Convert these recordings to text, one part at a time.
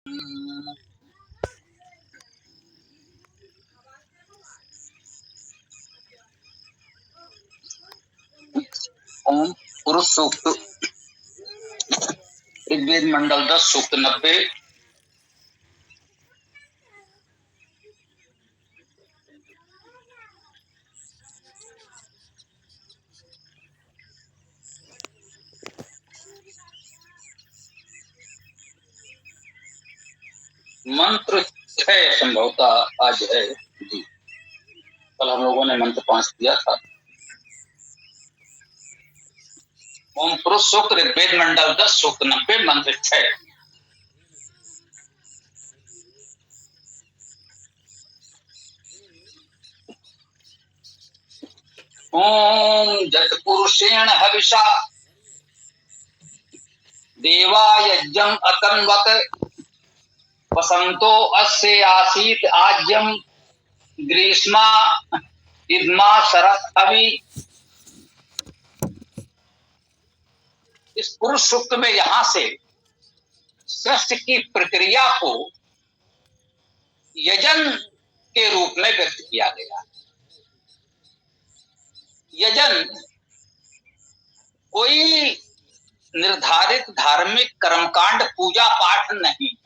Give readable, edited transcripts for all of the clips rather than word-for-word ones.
ओम पुरुष सूक्त ऋग्वेद मंडल 10 सूक्त 90। मंत्र 6 संभवतः आज है जी। कल हम लोगों ने मंत्र 5 दिया था। ओम पुरुष सूक्त ऋग्वेद मंडल 10 सूक्त 90 मंत्र 6। ओम जत पुरुषेण हविषा देवा यज्ञम अतन्वत वसंतो अस्य आसीत आज्यम ग्रीष्मा इदमा शरत अवि। इस पुरुष सूक्त में यहां से सृष्टि की प्रक्रिया को यजन के रूप में व्यक्त किया गया। यजन कोई निर्धारित धार्मिक कर्मकांड पूजा पाठ नहीं है।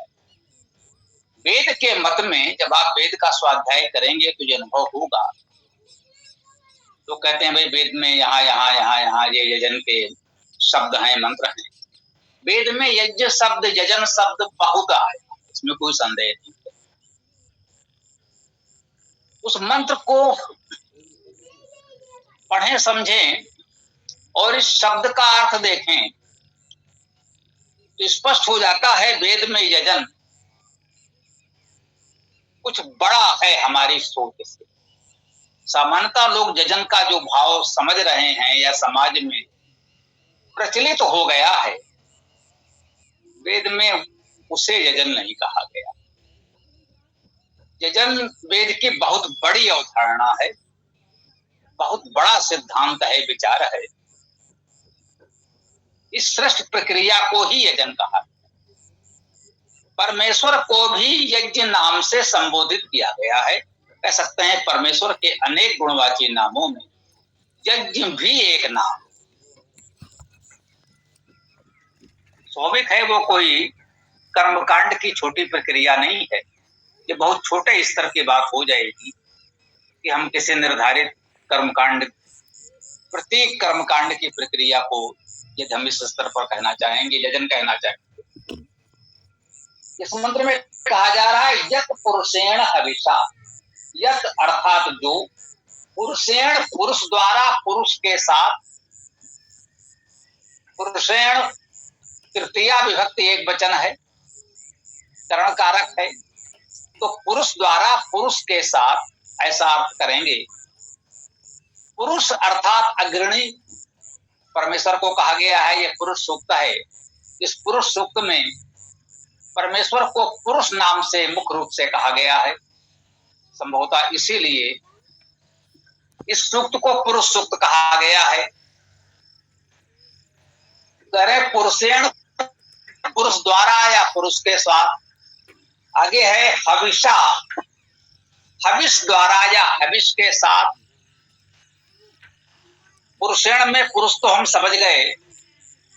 वेद के मत में जब आप वेद का स्वाध्याय करेंगे तो ये अनुभव होगा। तो कहते हैं भाई वेद में यहाँ यहाँ यहाँ यहाँ ये यजन के शब्द हैं, मंत्र हैं। वेद में यज्ञ शब्द यजन शब्द बहुत आया, इसमें कोई संदेह नहीं है। उस मंत्र को पढ़ें समझें और इस शब्द का अर्थ देखें तो स्पष्ट हो जाता है वेद में यजन कुछ बड़ा है हमारी सोच से। सामान्यतः लोग यजन का जो भाव समझ रहे हैं या समाज में प्रचलित तो हो गया है, वेद में उसे यजन नहीं कहा गया। यजन वेद की बहुत बड़ी अवधारणा है, बहुत बड़ा सिद्धांत है, विचार है। इस सृष्टि प्रक्रिया को ही यजन कहा। परमेश्वर को भी यज्ञ नाम से संबोधित किया गया है। कह सकते हैं परमेश्वर के अनेक गुणवाची नामों में यज्ञ भी एक नाम। स्वाभाविक है वो कोई कर्मकांड की छोटी प्रक्रिया नहीं है। ये बहुत छोटे स्तर की बात हो जाएगी कि हम किसी निर्धारित कर्मकांड, प्रत्येक कर्मकांड की प्रक्रिया को यदि हम इस स्तर पर कहना चाहेंगे, यजन कहना चाहेंगे। इस मंत्र में कहा जा रहा है यत पुरुषेण हविषा। यत अर्थात जो, पुरुषेण पुरुष द्वारा, पुरुष के साथ। पुरुषेण तृतीया विभक्ति एक वचन है, करण कारक है। तो पुरुष द्वारा पुरुष के साथ ऐसा अर्थ करेंगे। पुरुष अर्थात अग्रणी परमेश्वर को कहा गया है। यह पुरुष सूक्त है। इस पुरुष सूक्त में परमेश्वर को पुरुष नाम से मुख्य रूप से कहा गया है। संभवतः इसीलिए इस सूक्त को पुरुष सूक्त कहा गया है। करे पुरुषेण पुरुष द्वारा या पुरुष के साथ। आगे है हविषा, हविष द्वारा या हविष के साथ। पुरुषेण में पुरुष तो हम समझ गए,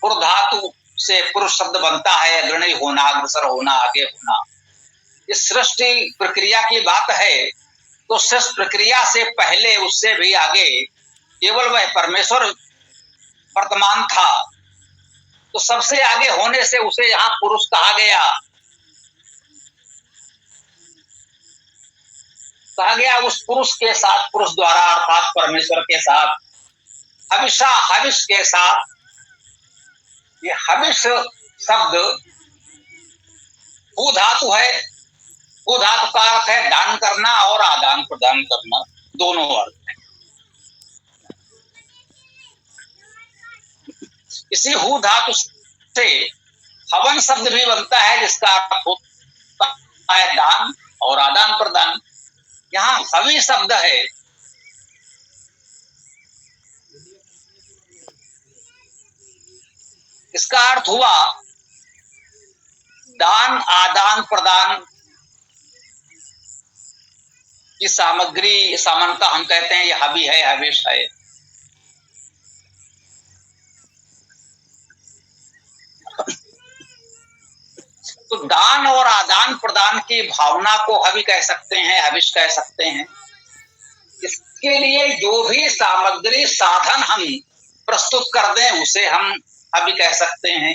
पुर धातु से पुरुष शब्द बनता है, अग्रणी होना, अग्रसर होना, आगे होना। इस सृष्टि प्रक्रिया की बात है तो सृष्टि प्रक्रिया से पहले, उससे भी आगे केवल वह परमेश्वर वर्तमान था। तो सबसे आगे होने से उसे यहां पुरुष कहा गया। कहा गया उस पुरुष के साथ, पुरुष द्वारा अर्थात परमेश्वर के साथ। हविषा, हविष के साथ। ये हविष शब्द भू धातु है। भू धातु का अर्थ है दान करना और आदान प्रदान करना, दोनों अर्थ है। इसी हु धातु से हवन शब्द भी बनता है, जिसका अर्थ होता है दान और आदान प्रदान। यहाँ हवि शब्द है। इसका अर्थ हुआ दान आदान प्रदान की सामग्री समानता हम कहते हैं ये हवि है, हविष है। तो दान और आदान प्रदान की भावना को हवि कह सकते हैं, हविष कह सकते हैं। इसके लिए जो भी सामग्री साधन हम प्रस्तुत कर दें उसे हम हवि कह सकते हैं।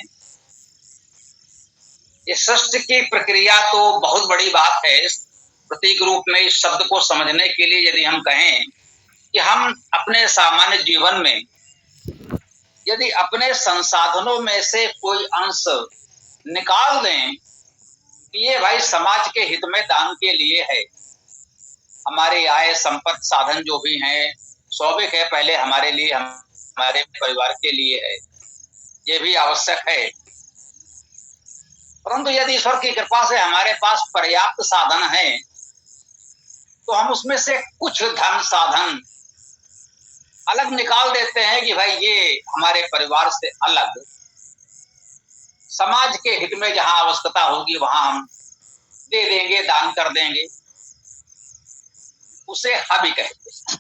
इस सृष्टि की प्रक्रिया तो बहुत बड़ी बात है। प्रतीक रूप में इस शब्द को समझने के लिए यदि हम कहें कि हम अपने सामान्य जीवन में यदि अपने संसाधनों में से कोई अंश निकाल दें कि ये भाई समाज के हित में दान के लिए है, हमारे आय संपत्ति साधन जो भी हैं स्वाभाविक है पहले हमारे लिए, हमारे परिवार के लिए है, ये भी आवश्यक है। परंतु यदि ईश्वर की कृपा से हमारे पास पर्याप्त साधन है तो हम उसमें से कुछ धन साधन अलग निकाल देते हैं कि भाई ये हमारे परिवार से अलग समाज के हित में जहां आवश्यकता होगी वहां हम दे देंगे, दान कर देंगे, उसे हवि कहते हैं।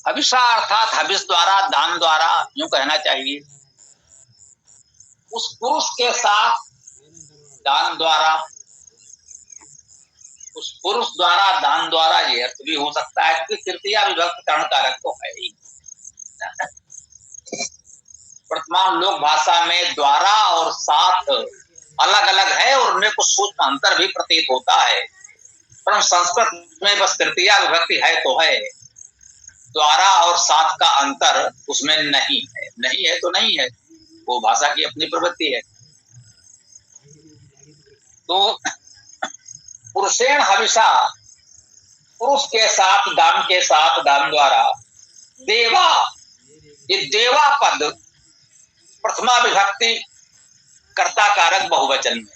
हविषा अर्थात हविष द्वारा, दान द्वारा यूं कहना चाहिए। उस पुरुष के साथ दान द्वारा, उस पुरुष द्वारा दान द्वारा ये अर्थ भी हो सकता है क्योंकि तृतीया विभक्ति कर्ण कारक तो है ही। वर्तमान लोक भाषा में द्वारा और साथ अलग अलग है और उनमें कुछ सूक्ष्म अंतर भी प्रतीत होता है, परंतु संस्कृत में बस तृतीया विभक्ति है तो है, द्वारा और साथ का अंतर उसमें नहीं है। नहीं है तो नहीं है, वो भाषा की अपनी प्रवृत्ति है। तो पुरुषेण हविषा, पुरुष के साथ दान, के साथ दान द्वारा, देवा, ये देवा पद प्रथमा विभक्ति कर्ता कारक बहुवचन में।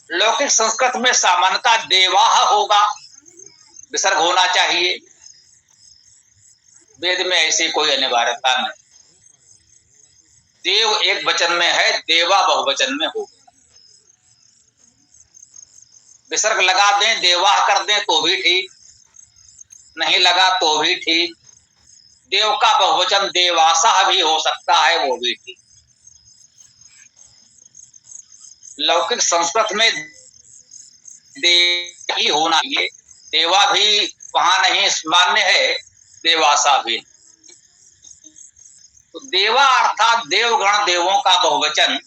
लौकिक संस्कृत में सामान्यता देवाह होगा, विसर्ग होना चाहिए, वेद में ऐसी कोई अनिवार्यता नहीं। देव एक वचन में है, देवा बहुवचन में होगा। विसर्ग लगा दें, देवाह कर दें तो भी ठीक, नहीं लगा तो भी ठीक। देव का बहुवचन देवासाह भी हो सकता है, वो भी ठीक। लौकिक संस्कृत में देव ही होना चाहिए, देवा भी वहां नहीं मान्य है, देवासा भी। तो देवा अर्थात देवगण, देवों का बहुवचन,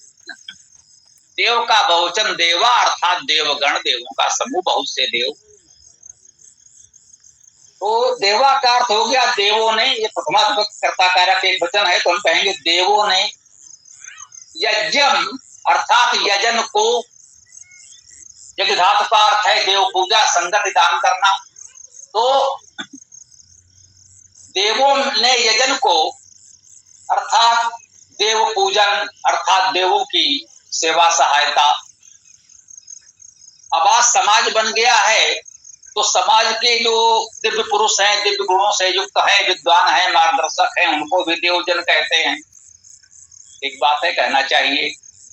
देव का बहुवचन देवा अर्थात देवगण, देवों का समूह, बहुत से देव। तो देवा का अर्थ हो गया देवों ने, ये प्रथमा विभक्ति कर्ता कारक एक वचन है तो हम कहेंगे देवों ने। यज्ञम अर्थात यजन को, यज्ञ धातु का अर्थ है देव पूजा, संगति दान करना। तो देवों ने यजन को अर्थात देव पूजन, अर्थात देवों की सेवा सहायता। अब आज समाज बन गया है तो समाज के जो दिव्य पुरुष हैं, दिव्य गुणों से युक्त हैं, विद्वान हैं, मार्गदर्शक हैं, उनको भी देवजन कहते हैं। एक बात है, कहना चाहिए।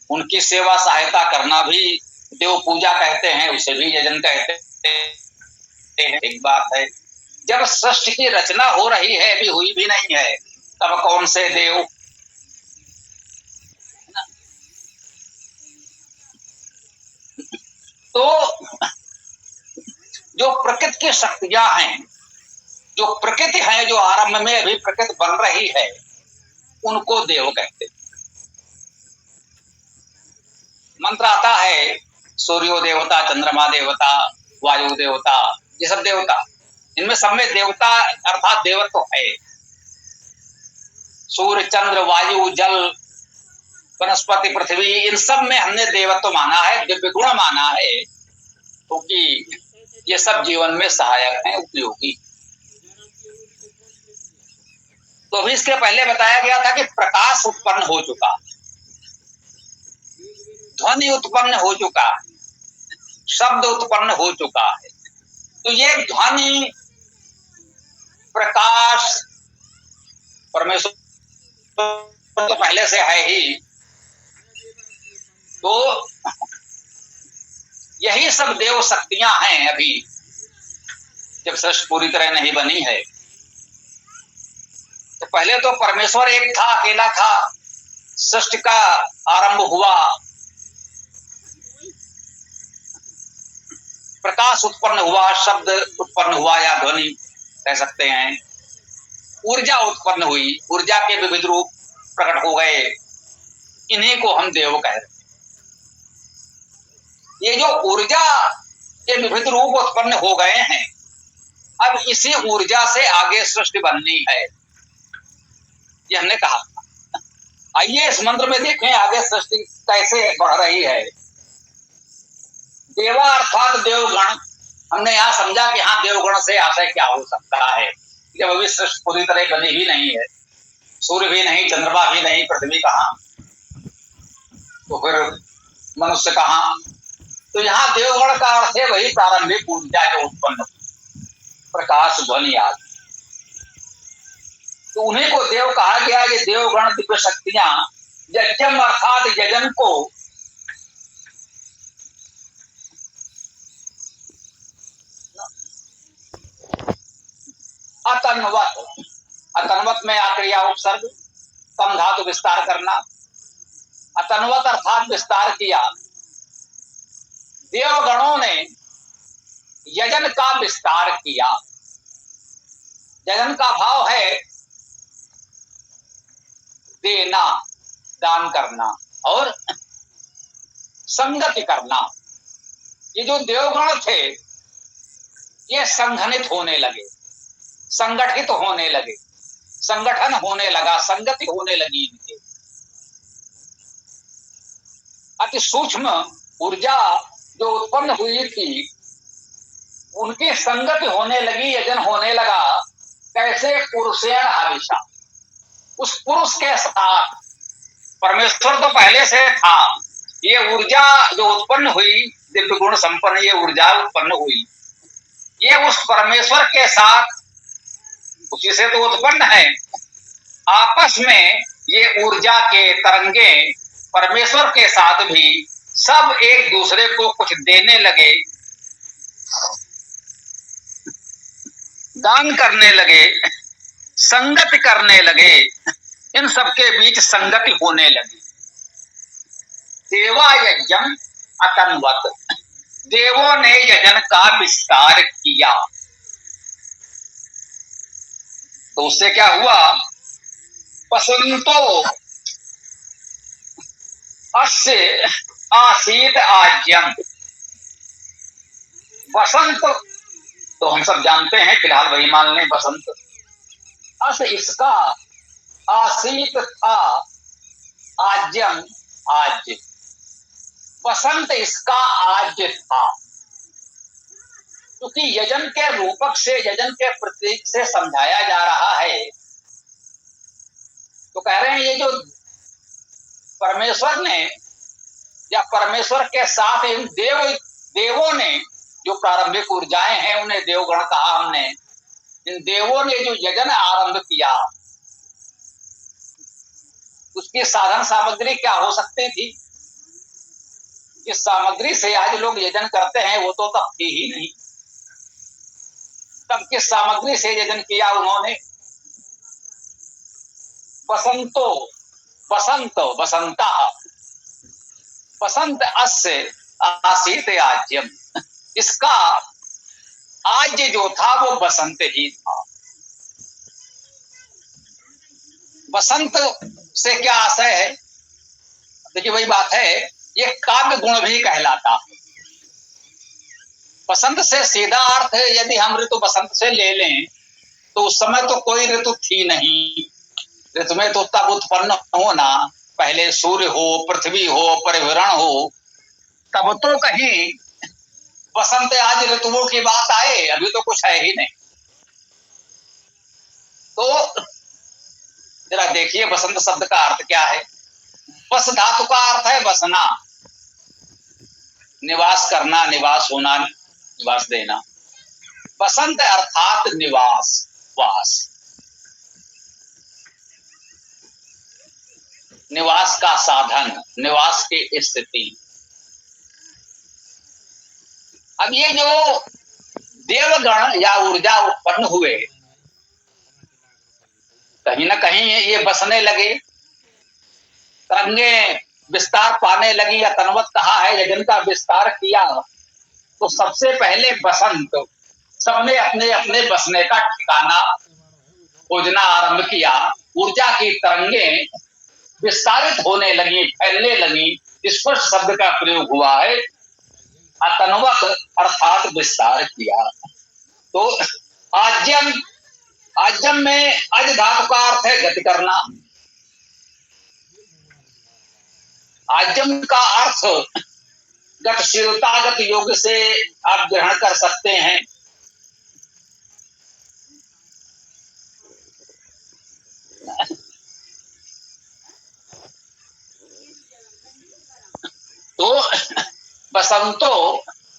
उनकी सेवा सहायता करना भी देव पूजा कहते हैं, उसे भी यजन कहते हैं। एक बात है, जब सृष्टि की रचना हो रही है, अभी हुई भी नहीं है, तब कौन से देव। तो जो प्रकृति की शक्तियां हैं, जो प्रकृति है, जो आरंभ में अभी प्रकृति बन रही है, उनको देव कहते हैं। मंत्र आता है सूर्यो देवता, चंद्रमा देवता, वायु देवता, ये सब देवता, इनमें सब में देवता अर्थात देवत्व है। सूर्य, चंद्र, वायु, जल, वनस्पति, पृथ्वी, इन सब में हमने देवत्व माना है, दिव्य गुण माना है, क्योंकि ये सब जीवन में सहायक हैं, उपयोगी। तो अभी इसके पहले बताया गया था कि प्रकाश उत्पन्न हो चुका, ध्वनि उत्पन्न हो चुका, शब्द उत्पन्न हो चुका है। तो ये ध्वनि, प्रकाश परमेश्वर तो पहले से है ही। तो यही सब देव शक्तियां हैं अभी, जब सृष्टि पूरी तरह नहीं बनी है। तो पहले तो परमेश्वर एक था, अकेला था। सृष्टि का आरंभ हुआ, प्रकाश उत्पन्न हुआ, शब्द उत्पन्न हुआ या ध्वनि कह सकते हैं, ऊर्जा उत्पन्न हुई, ऊर्जा के विविध रूप प्रकट हो गए, इन्हीं को हम देव कह रहे हैं। ये जो ऊर्जा के विविध रूप उत्पन्न हो गए हैं, अब इसी ऊर्जा से आगे सृष्टि बननी है, ये हमने कहा। आइए इस मंत्र में देखें आगे सृष्टि कैसे बढ़ रही है। देवा अर्थात देवगण, हमने यहाँ समझा कि हाँ देवगण से आशय क्या हो सकता है, जब अभी सृष्टि पूरी तरह बनी ही नहीं है, सूर्य भी नहीं, चंद्रमा भी नहीं, पृथ्वी कहाँ, तो फिर मनुष्य कहाँ। तो यहाँ देवगण का अर्थ है वही प्रारंभिक ऊर्जा जो उत्पन्न, प्रकाश ध्वनि आदि, तो उन्हीं को देव कहा गया। ये देवगण दिव्य शक्तियां यज्ञम अर्थात यजन को अतन्वत, अतन्वत में आक्रिया उपसर्ग, कम धातु विस्तार करना, अतन्वत अर्थात विस्तार किया। देवगणों ने यजन का विस्तार किया। यजन का भाव है देना, दान करना और संगति करना। ये जो देवगण थे ये संघनित होने लगे, संगठित होने लगे, संगठन होने लगा, संगति होने लगी इनके। अति सूक्ष्म ऊर्जा जो उत्पन्न हुई थी उनकी संगति होने लगी, यजन होने लगा। कैसे? पुरुषेण हविषा, उस पुरुष के साथ। परमेश्वर तो पहले से था, ये ऊर्जा जो उत्पन्न हुई, दिव्य गुण संपन्न ये ऊर्जा उत्पन्न हुई, ये उस परमेश्वर के साथ, उसी से तो उत्पन्न है। आपस में ये ऊर्जा के तरंगे परमेश्वर के साथ भी सब एक दूसरे को कुछ देने लगे, दान करने लगे, संगति करने लगे, इन सबके बीच संगति होने लगी। देवा यज्ञम अतन्वत, देवों ने यजन का विस्तार किया। तो उससे क्या हुआ? वसंतो अस्य आसीत आज्यम, वसंत तो हम सब जानते हैं, फिलहाल वही मान लें बसंत। अस इसका, आसीत था, आज्यम आज, वसंत इसका आज था। क्योंकि यजन के रूपक से, यजन के प्रतीक से समझाया जा रहा है, तो कह रहे हैं ये जो परमेश्वर ने या परमेश्वर के साथ इन देवों ने जो प्रारंभिक ऊर्जाएं हैं उन्हें देवगण कहा हमने। इन देवों ने जो यजन आरंभ किया उसकी साधन सामग्री क्या हो सकती थी? इस सामग्री से आज लोग यजन करते हैं वो तो तब थी ही नहीं। तब किस सामग्री से यजन किया उन्होंने? बसंतो, बसंत, बसंता, बसंत अस्य आसीत आज्यम, इसका आज जो था वो बसंत ही था। बसंत से क्या आशय है? देखिए वही बात है, ये काव्य गुण भी कहलाता है। बसंत से सीधा अर्थ यदि हम ऋतु बसंत से ले लें तो उस समय तो कोई ऋतु थी नहीं। ऋतु में तो तब उत्पन्न होना, पहले सूर्य हो, पृथ्वी हो, परिभ्रमण हो, तब तो कहीं बसंत आज ऋतुओं की बात आए, अभी तो कुछ है ही नहीं। तो जरा देखिए बसंत शब्द का अर्थ क्या है। बस धातु का अर्थ है बसना, निवास करना, निवास होना, निवास देना। बसंत अर्थात निवास, वास। निवास का साधन, निवास की स्थिति। अब ये जो देवगण या ऊर्जा उत्पन्न हुए, कहीं ना कहीं ये बसने लगे, तरंगे विस्तार पाने लगी, या तनवत कहा है यजन का विस्तार किया, तो सबसे पहले बसंत, सबने अपने अपने बसने का ठिकाना खोजना आरंभ किया। ऊर्जा की तरंगे विस्तारित होने लगी, फैलने लगी, स्पर्श शब्द का प्रयोग हुआ है, अतनवत अर्थात विस्तार किया। तो आज्यम, आज्यम में अज धातु का अर्थ है गति करना। आज्यम का अर्थ गतिशीलतागत योग से आप ग्रहण कर सकते हैं। तो बसंतो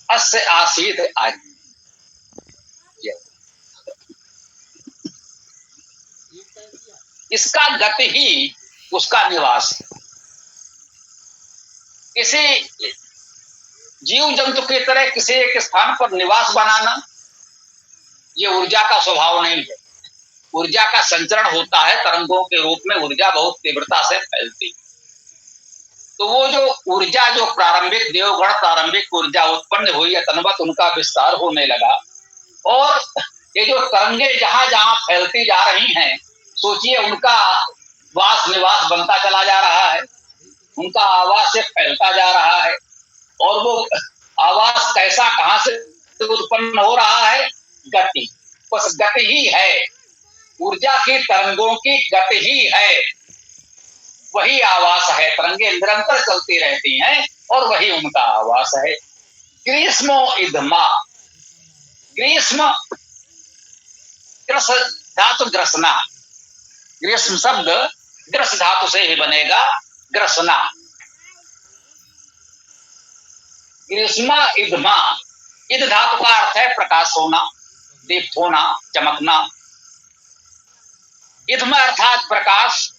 अस्य आसीत आज, इसका गति ही उसका निवास। किसी जीव जंतु की तरह किसी एक स्थान पर निवास बनाना ये ऊर्जा का स्वभाव नहीं है। ऊर्जा का संचरण होता है तरंगों के रूप में, ऊर्जा बहुत तीव्रता से फैलती। तो वो जो ऊर्जा, जो प्रारंभिक देवगण प्रारंभिक ऊर्जा उत्पन्न हुई, तनवत उनका विस्तार होने लगा, और ये जो तरंगे जहां जहां फैलती जा रही हैं, सोचिए उनका वास निवास बनता चला जा रहा है, उनका आवास से फैलता जा रहा है। और वो आवास कैसा, कहां से उत्पन्न हो रहा है? गति। बस गति ही है, ऊर्जा की तरंगों की गति ही है, वही आवास है। तरंगे निरंतर चलती रहती हैं और वही उनका आवास है। ग्रीष्मो इधमा, ग्रीष्म ग्रस धातु ग्रसना, ग्रीष्म शब्द ग्रस धातु से ही बनेगा, ग्रसना। ग्रीष्मा इधमा, इध धातु का अर्थ है प्रकाश होना, दीप्त होना, चमकना। इधमा अर्थात प्रकाश।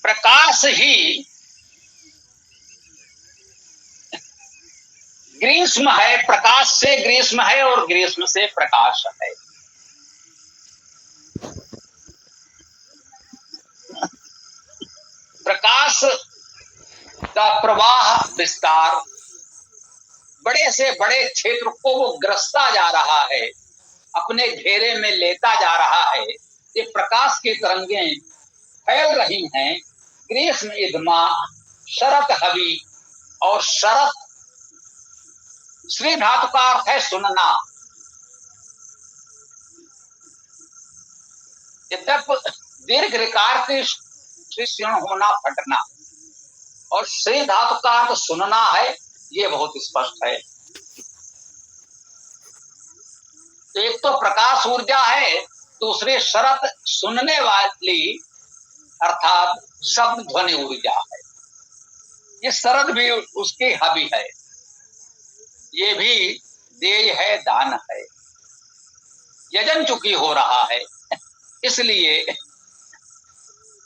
प्रकाश ही ग्रीष्म है, प्रकाश से ग्रीष्म है और ग्रीष्म से प्रकाश है। प्रकाश का प्रवाह विस्तार बड़े से बड़े क्षेत्र को वो ग्रसता जा रहा है, अपने घेरे में लेता जा रहा है। ये प्रकाश की तरंगें फैल रही हैं। ग्रीष्म इधमा, शरत हवि, और शरत श्री धातु का अर्थ है सुनना। दीर्घ ऋकार की क्षीण होना, फटना, और श्री धातु का अर्थ सुनना है, ये बहुत स्पष्ट है। तो एक तो प्रकाश ऊर्जा है, दूसरी शरत सुनने वाली अर्थात शब्द ध्वनि ऊर्जा है। ये शरद भी उसकी हवि है, ये भी देय है, दान है, यजन चुकी हो रहा है, इसलिए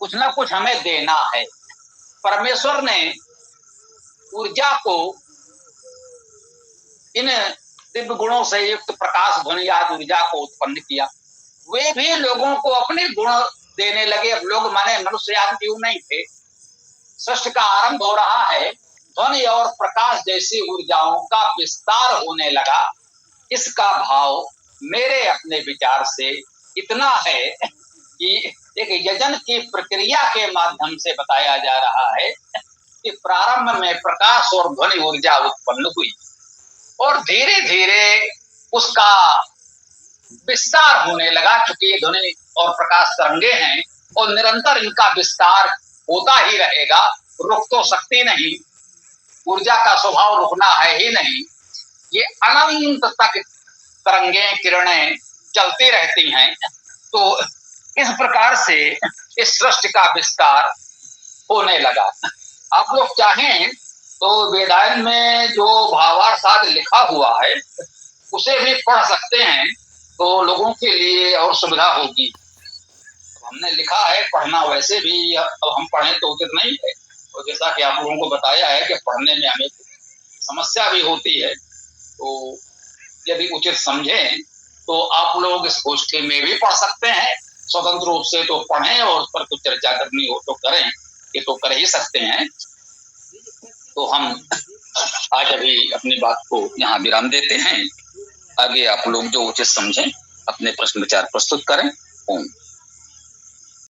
कुछ ना कुछ हमें देना है। परमेश्वर ने ऊर्जा को इन दिव्य गुणों से युक्त प्रकाश ध्वनि आदि ऊर्जा को उत्पन्न किया। वे भी लोगों को अपने गुण देने लगे। अब लोग माने मनुष्य आदि क्यों नहीं थे। सृष्टि का आरंभ हो रहा है, ध्वनि और प्रकाश जैसी ऊर्जाओं का विस्तार होने लगा। इसका भाव मेरे अपने विचार से इतना है कि एक यजन की प्रक्रिया के माध्यम से बताया जा रहा है कि प्रारंभ में प्रकाश और ध्वनि ऊर्जा उत्पन्न हुई और धीरे धीरे उसका विस्तार होने लगा। चूंकि ये ध्वनि और प्रकाश तरंगे हैं और निरंतर इनका विस्तार होता ही रहेगा, रुक तो सकती नहीं। ऊर्जा का स्वभाव रुकना है ही नहीं, ये अनंत तक तरंगे किरणें चलती रहती हैं। तो इस प्रकार से इस सृष्टि का विस्तार होने लगा। आप लोग चाहें तो वेदांत में जो भावार्थ लिखा हुआ है उसे भी पढ़ सकते हैं। तो लोगों के लिए और सुविधा होगी। हमने लिखा है पढ़ना, वैसे भी अब हम पढ़ें तो उचित नहीं है, और जैसा कि आप लोगों को बताया है कि पढ़ने में हमें समस्या भी होती है, तो यदि उचित समझें तो आप लोग इस गोष्ठी में भी पढ़ सकते हैं स्वतंत्र रूप से, तो पढ़ें और उस पर कुछ चर्चा करनी हो तो करें, ये तो कर ही सकते हैं। तो हम आज अभी अपनी बात को यहाँ विराम देते हैं। आगे आप लोग जो उचित समझें अपने प्रश्न विचार प्रस्तुत करें। ओम।